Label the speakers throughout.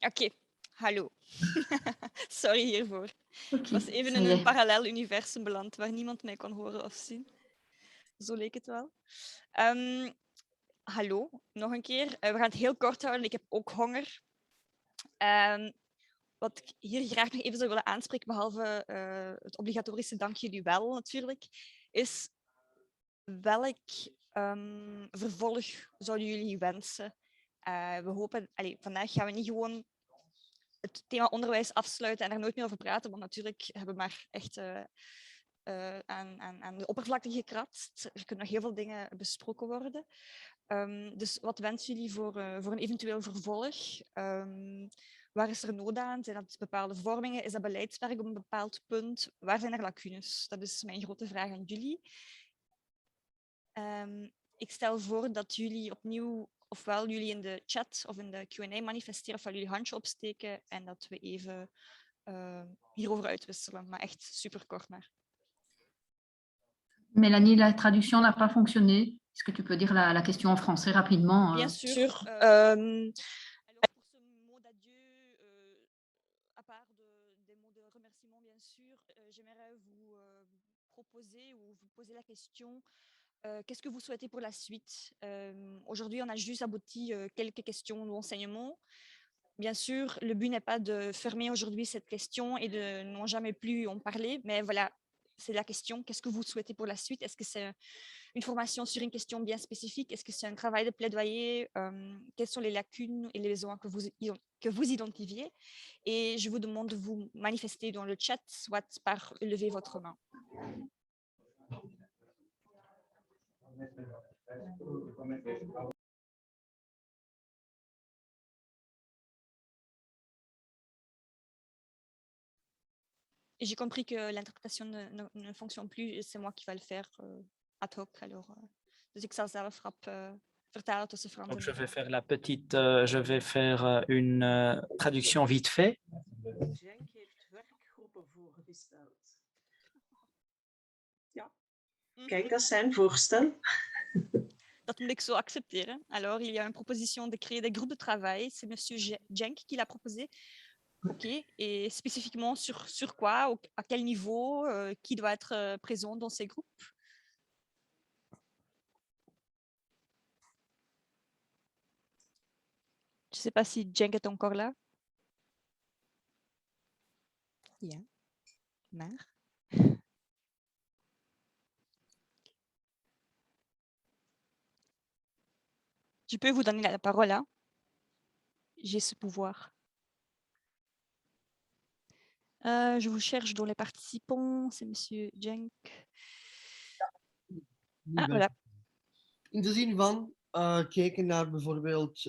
Speaker 1: Oké, hallo. Sorry hiervoor.
Speaker 2: Ok,
Speaker 1: Ik was even
Speaker 2: ça
Speaker 1: in
Speaker 2: y
Speaker 1: een
Speaker 2: est.
Speaker 1: parallel universum beland waar niemand mij kon horen of zien. Zo leek het wel. Hallo, nog een keer. We gaan het heel kort houden. Ik heb ook honger. Wat ik hier graag nog even zou willen aanspreken, behalve het obligatorische dank jullie wel natuurlijk, is welk vervolg zouden jullie wensen? We hopen, vandaag gaan we niet gewoon het thema onderwijs afsluiten en er nooit meer over praten, want natuurlijk hebben we maar echt aan de oppervlakte gekratst. Er kunnen nog heel veel dingen besproken worden. Dus wat wensen jullie voor een eventueel vervolg? Waar is er nood aan? Zijn dat bepaalde vormingen? Is dat beleidswerk op een bepaald punt? Waar zijn er lacunes? Dat is mijn grote vraag aan jullie. Ik stel voor dat jullie opnieuw, ofwel jullie in de chat of in de Q&A manifesteren, ofwel jullie handje opsteken en dat we even hierover uitwisselen. Maar echt super kort maar.
Speaker 2: Mélanie, la traduction n'a pas fonctionné. Est-ce que tu peux dire la question en français rapidement?
Speaker 1: Bien sûr. Alors, pour ce mot d'adieu, à part des mots de remerciement, bien sûr, j'aimerais vous proposer ou vous poser la question, qu'est-ce que vous souhaitez pour la suite? Aujourd'hui, on a juste abouti quelques questions d'enseignement. Bien sûr, le but n'est pas de fermer aujourd'hui cette question et de n'en jamais plus en parler, mais voilà, c'est la question, qu'est-ce que vous souhaitez pour la suite? Est-ce que c'est une formation sur une question bien spécifique? Est-ce que c'est un travail de plaidoyer? Quelles sont les lacunes et les besoins que vous identifiez? Et je vous demande de vous manifester dans le chat, soit par lever votre main. J'ai compris que l'interprétation ne fonctionne plus, c'est moi qui vais le faire ad hoc. Alors, dus ik zal zelf rap vertalen tussen Frans
Speaker 3: Donc,
Speaker 1: en
Speaker 3: je vais
Speaker 1: Nederlands.
Speaker 3: faire je vais faire une traduction vite fait.
Speaker 4: Cenk heeft werkgroepen voorgesteld. Ja, kijk, dat is zijn voorstel.
Speaker 1: Dat moet ik zo accepteren. Alors, il y a une proposition de créer des groupes de travail. C'est Monsieur Jenk qui l'a proposé. OK. Et spécifiquement sur quoi, à quel niveau, qui doit être présent dans ces groupes? Je ne sais pas si Jenk est encore là. Ja. Maar. Je peux vous donner la parole, hein? J'ai ce pouvoir. Je vous cherche dans les participants, c'est Monsieur Jenk. Ah, voilà.
Speaker 5: In de zin van kijken naar bijvoorbeeld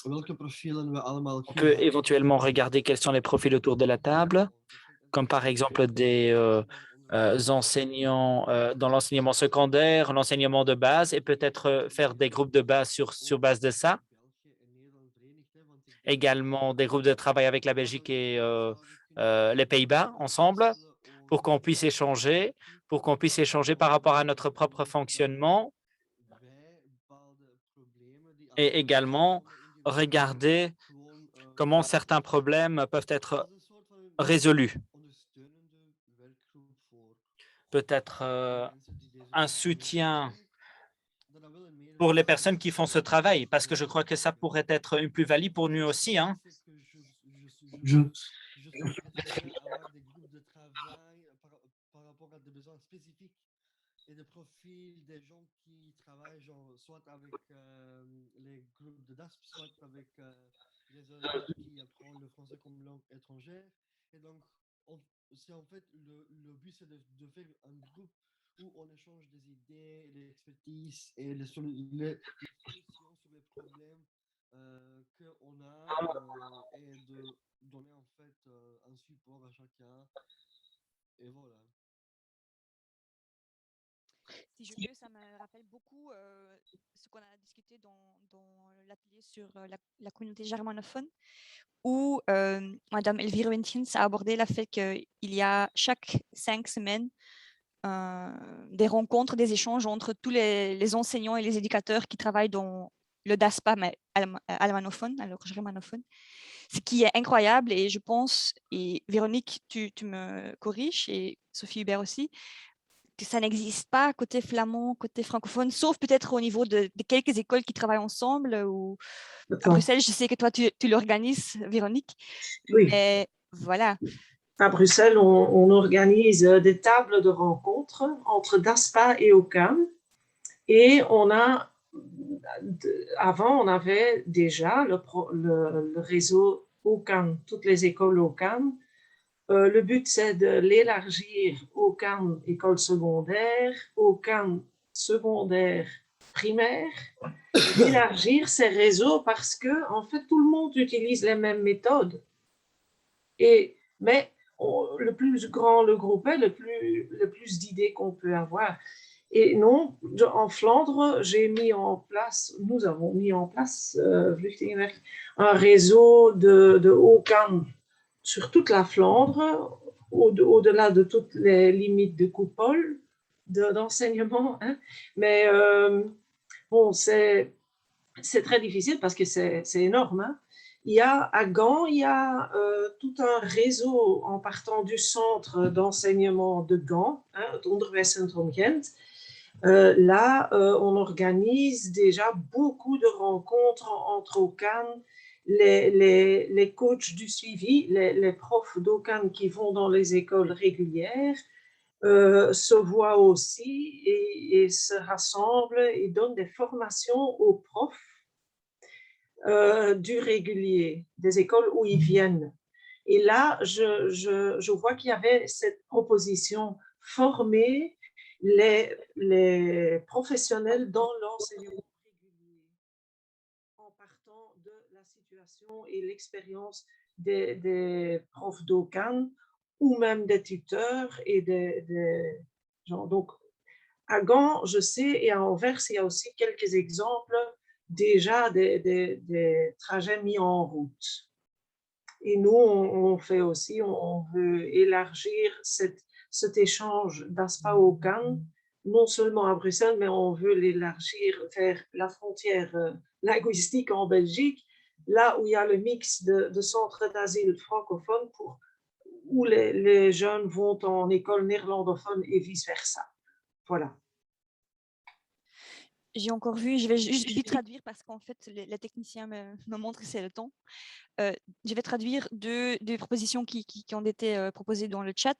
Speaker 5: welke profielen we allemaal
Speaker 3: On peut éventuellement regarder quels sont les profils autour de la table, comme par exemple des enseignants dans l'enseignement secondaire, l'enseignement de base, et peut-être faire des groupes de base sur base de ça. Également des groupes de travail avec la Belgique et les Pays-Bas ensemble, pour qu'on puisse échanger par rapport à notre propre fonctionnement, et également regarder comment certains problèmes peuvent être résolus. Peut-être un soutien pour les personnes qui font ce travail, parce que je crois que ça pourrait être une plus-value pour nous aussi. Hein.
Speaker 5: Et de profil des gens qui travaillent soit avec les groupes de DASP, soit avec les élèves qui apprennent le français comme langue étrangère. Et donc, c'est en fait, le but, c'est de faire un groupe où on échange des idées, des expertises et les solutions sur les problèmes qu'on a et de donner en fait un support à chacun. Et voilà.
Speaker 1: Si je peux, ça me rappelle beaucoup ce qu'on a discuté dans l'atelier sur la communauté germanophone, où Madame Elvire Winkins a abordé le fait qu'il y a chaque 5 semaines des rencontres, des échanges entre tous les enseignants et les éducateurs qui travaillent dans le DASPA, mais allemanophone, alors germanophone, ce qui est incroyable. Et je pense, et Véronique, tu me corriges, et Sophie Hubert aussi, que ça n'existe pas côté flamand, côté francophone, sauf peut-être au niveau de quelques écoles qui travaillent ensemble. Ou à
Speaker 4: Attends.
Speaker 1: Bruxelles, je sais que toi, tu l'organises, Véronique.
Speaker 4: Oui.
Speaker 1: Mais voilà.
Speaker 4: À Bruxelles, on organise des tables de rencontres entre DASPA et OCAM. Et avant, on avait déjà le réseau OCAM, toutes les écoles OCAM. Le but, c'est de l'élargir OCAM école secondaire, OCAM secondaire primaire, d'élargir ces réseaux parce que, en fait, tout le monde utilise les mêmes méthodes. Mais le plus grand le groupe est, le plus d'idées qu'on peut avoir. Et non, en Flandre, nous avons mis en place, Vluchtingenwerk, un réseau de OCAM sur toute la Flandre, au-delà de toutes les limites de coupole d'enseignement. Hein. Mais bon, c'est très difficile parce que c'est énorme. Hein. À Gand, il y a tout un réseau en partant du centre d'enseignement de Gand, hein, het Onderwijscentrum Gent. Là, on organise déjà beaucoup de rencontres entre OCAM, les coachs du suivi, les profs d'OCAM qui vont dans les écoles régulières, se voient aussi et se rassemblent et donnent des formations aux profs du régulier, des écoles où ils viennent. Et là, je vois qu'il y avait cette proposition, former les professionnels dans l'enseignement régulier, en partant de la situation et l'expérience des profs d'OCAM ou même des tuteurs et des gens. Donc, à Gand, je sais, et à Anvers, il y a aussi quelques exemples déjà des trajets mis en route. Et nous, on fait aussi, on veut élargir cet échange d'ASPA-OCAM, non seulement à Bruxelles, mais on veut l'élargir vers la frontière linguistique en Belgique, là où il y a le mix de centres d'asile francophones où les jeunes vont en école néerlandophone et vice-versa. Voilà.
Speaker 1: J'ai encore vu, je vais juste vite traduire parce qu'en fait, les techniciens me montrent que c'est le temps. Je vais traduire deux propositions qui ont été proposées dans le chat.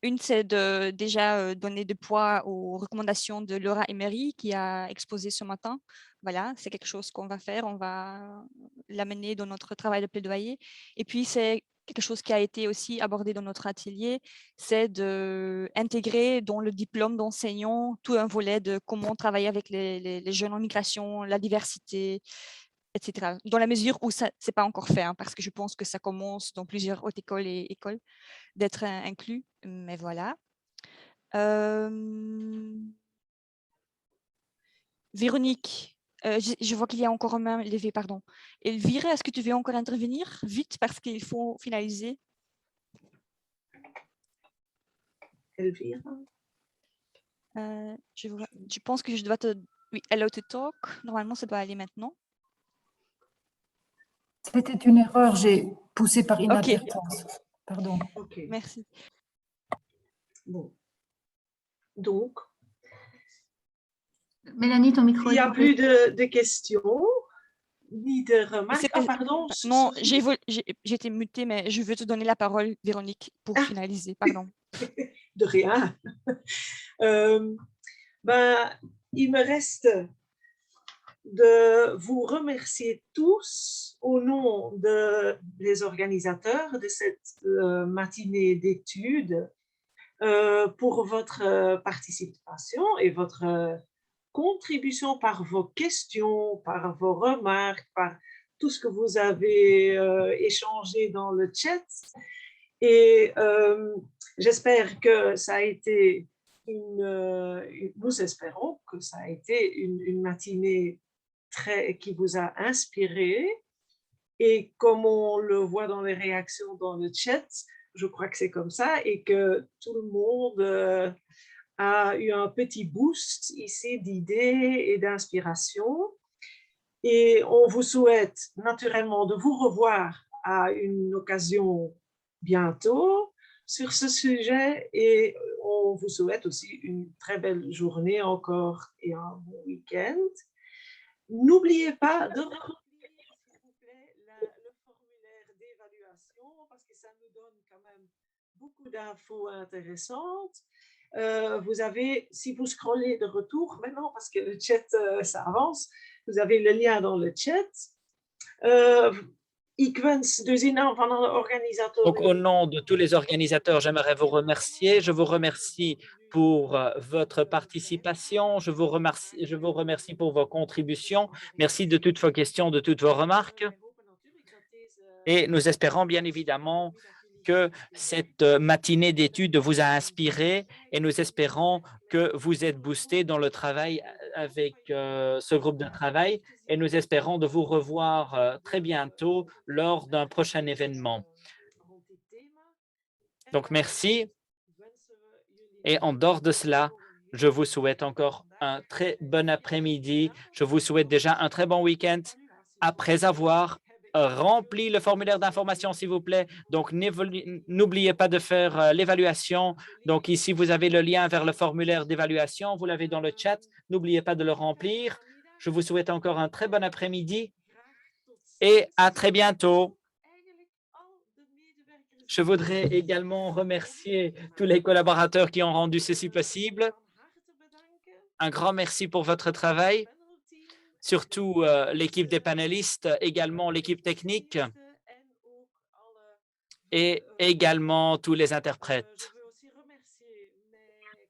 Speaker 1: Une, c'est de déjà donner de poids aux recommandations de Laura Emery qui a exposé ce matin. Voilà, c'est quelque chose qu'on va faire. On va l'amener dans notre travail de plaidoyer. Et puis, c'est quelque chose qui a été aussi abordé dans notre atelier, c'est d'intégrer dans le diplôme d'enseignant tout un volet de comment travailler avec les jeunes en migration, la diversité, etc. Dans la mesure où ça n'est pas encore fait, hein, parce que je pense que ça commence dans plusieurs hautes écoles et écoles d'être inclus. Mais voilà. Véronique, je vois qu'il y a encore une main levée, pardon. Elvire, est-ce que tu veux encore intervenir vite parce qu'il faut finaliser?
Speaker 4: Elvire.
Speaker 1: Je pense que je dois te... Oui, allow to talk. Normalement, ça doit aller maintenant.
Speaker 6: C'était une erreur, j'ai poussé par inadvertance.
Speaker 1: Okay.
Speaker 6: Pardon.
Speaker 4: Ok.
Speaker 1: Merci.
Speaker 4: Bon. Donc,
Speaker 2: Mélanie, ton micro
Speaker 4: il n'y
Speaker 2: est
Speaker 4: a
Speaker 2: coupé.
Speaker 4: plus de questions, ni de remarques. Ah, pardon.
Speaker 1: Non, j'ai été mutée, mais je veux te donner la parole, Véronique, pour finaliser. Pardon.
Speaker 4: De rien. Il me reste de vous remercier tous au nom des organisateurs de cette matinée d'études pour votre participation et votre contribution par vos questions, par vos remarques, par tout ce que vous avez échangé dans le chat. Et j'espère que ça a été nous espérons que ça a été une matinée qui vous a inspiré. Et comme on le voit dans les réactions dans le chat, je crois que c'est comme ça et que tout le monde a eu un petit boost ici d'idées et d'inspiration. Et on vous souhaite naturellement de vous revoir à une occasion bientôt sur ce sujet et on vous souhaite aussi une très belle journée encore et un bon week-end. N'oubliez pas de remplir, s'il vous plaît, le formulaire d'évaluation parce que ça nous donne quand même beaucoup d'infos intéressantes. Vous avez, si vous scrollez de retour maintenant, parce que le chat, ça avance, vous avez le lien dans le chat. Ik wens dus in naam van alle organisatoren.
Speaker 3: Donc, au nom de tous les organisateurs, j'aimerais vous remercier. Je vous remercie pour votre participation. Je vous remercie pour vos contributions. Merci de toutes vos questions, de toutes vos remarques. Et nous espérons bien évidemment que cette matinée d'études vous a inspiré et nous espérons que vous êtes boosté dans le travail avec ce groupe de travail et nous espérons de vous revoir très bientôt lors d'un prochain événement. Donc, merci. Et en dehors de cela, je vous souhaite encore un très bon après-midi. Je vous souhaite déjà un très bon week-end après avoir rempli le formulaire d'information, s'il vous plaît. Donc, n'oubliez pas de faire l'évaluation. Donc, ici, vous avez le lien vers le formulaire d'évaluation. Vous l'avez dans le chat. N'oubliez pas de le remplir. Je vous souhaite encore un très bon après-midi et à très bientôt. Je voudrais également remercier tous les collaborateurs qui ont rendu ceci possible. Un grand merci pour votre travail, surtout l'équipe des panélistes, également l'équipe technique et également tous les interprètes.
Speaker 4: Je veux aussi remercier mes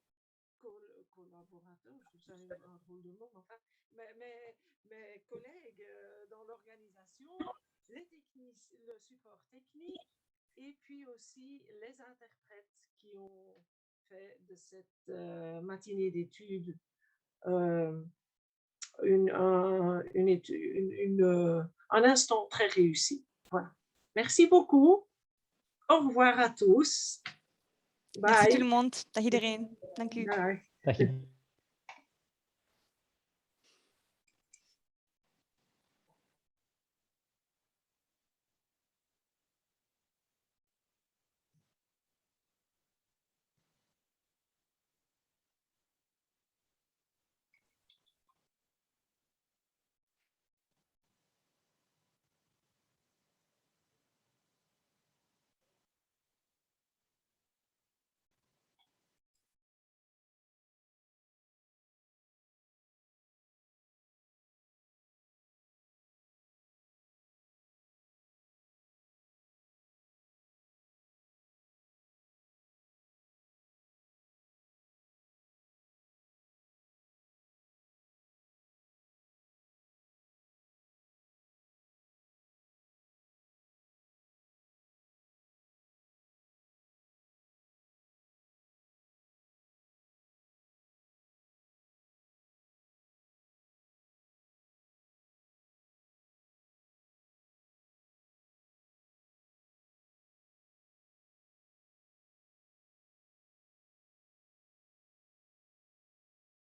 Speaker 4: collaborateurs, je savais un drôle de mot, enfin, mes collègues dans l'organisation, le support technique et puis aussi les interprètes qui ont fait de cette matinée d'études un instant très réussi. Voilà. Merci beaucoup. Au revoir à tous. Bye.
Speaker 1: Merci tout le monde. Dag iedereen. Dank u.
Speaker 4: Bye.